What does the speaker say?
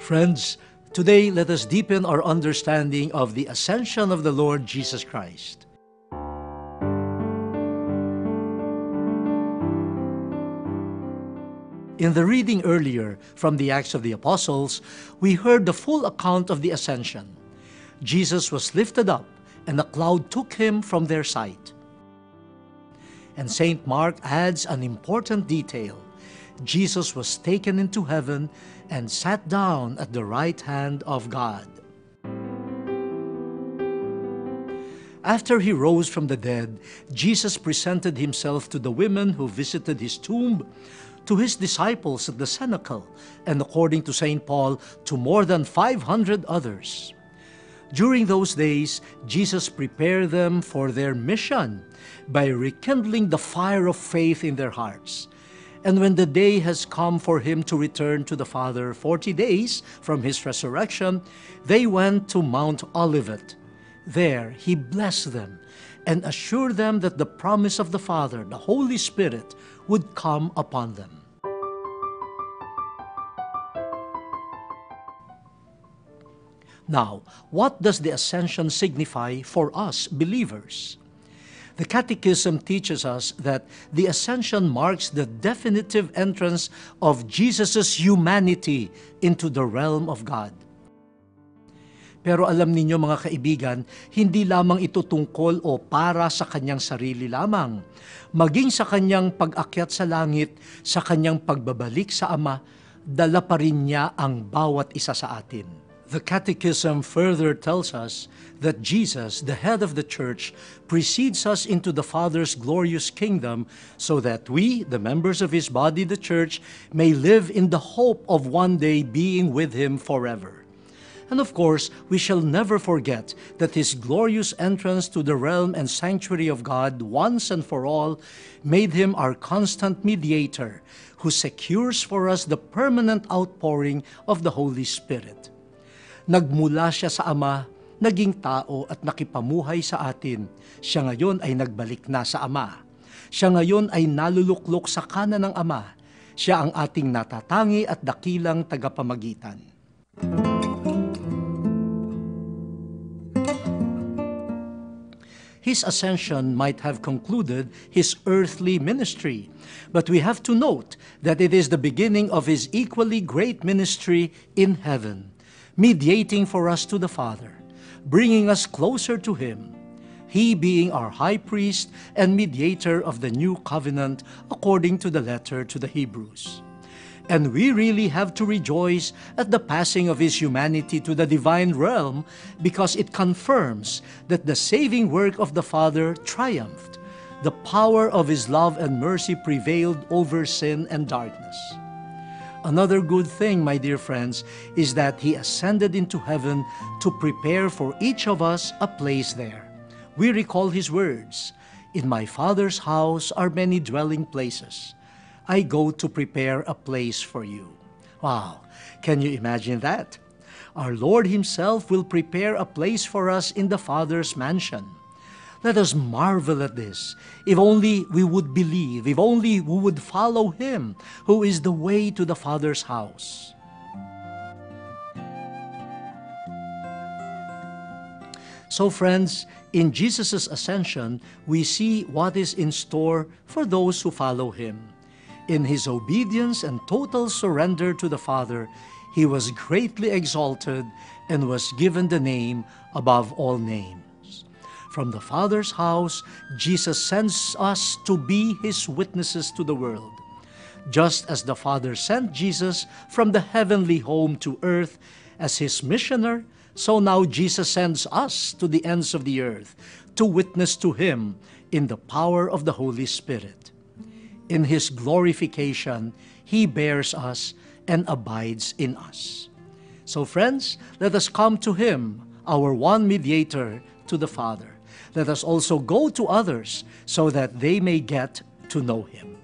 Friends, today let us deepen our understanding of the ascension of the Lord Jesus Christ. In the reading earlier from the Acts of the Apostles, we heard the full account of the ascension. Jesus was lifted up, and a cloud took him from their sight. And St. Mark adds an important detail. Jesus was taken into heaven and sat down at the right hand of God. After he rose from the dead, Jesus presented himself to the women who visited his tomb, to his disciples at the cenacle, and according to St. Paul, to more than 500 others. During those days, Jesus prepared them for their mission by rekindling the fire of faith in their hearts. And when the day has come for him to return to the Father 40 days from his resurrection, they went to Mount Olivet. There he blessed them and assured them that the promise of the Father, the Holy Spirit, would come upon them. Now, what does the ascension signify for us believers? The Catechism teaches us that the ascension marks the definitive entrance of Jesus' humanity into the realm of God. Pero alam ninyo mga kaibigan, hindi lamang ito tungkol o para sa kanyang sarili lamang. Maging sa kanyang pag-akyat sa langit, sa kanyang pagbabalik sa Ama, dala pa rin niya ang bawat isa sa atin. The Catechism further tells us that Jesus, the head of the Church, precedes us into the Father's glorious kingdom so that we, the members of His body, the Church, may live in the hope of one day being with Him forever. And of course, we shall never forget that His glorious entrance to the realm and sanctuary of God once and for all made Him our constant mediator, who secures for us the permanent outpouring of the Holy Spirit. Nagmula siya sa Ama, naging tao at nakipamuhay sa atin. Siya ngayon ay nagbalik na sa Ama. Siya ngayon ay naluluklok sa kanan ng Ama. Siya ang ating natatangi at dakilang tagapamagitan. His ascension might have concluded his earthly ministry, but we have to note that it is the beginning of his equally great ministry in heaven, mediating for us to the Father, bringing us closer to Him, He being our high priest and mediator of the new covenant according to the letter to the Hebrews. And we really have to rejoice at the passing of His humanity to the divine realm because it confirms that the saving work of the Father triumphed. The power of His love and mercy prevailed over sin and darkness. Another good thing, my dear friends, is that He ascended into heaven to prepare for each of us a place there. We recall His words, "In my Father's house are many dwelling places. I go to prepare a place for you." Wow! Can you imagine that? Our Lord Himself will prepare a place for us in the Father's mansion. Let us marvel at this. If only we would believe, if only we would follow Him, who is the way to the Father's house. So friends, in Jesus' ascension, we see what is in store for those who follow Him. In His obedience and total surrender to the Father, He was greatly exalted and was given the name above all names. From the Father's house, Jesus sends us to be His witnesses to the world. Just as the Father sent Jesus from the heavenly home to earth as His missioner, so now Jesus sends us to the ends of the earth to witness to Him in the power of the Holy Spirit. In His glorification, He bears us and abides in us. So friends, let us come to Him, our one mediator, to the Father. Let us also go to others so that they may get to know Him.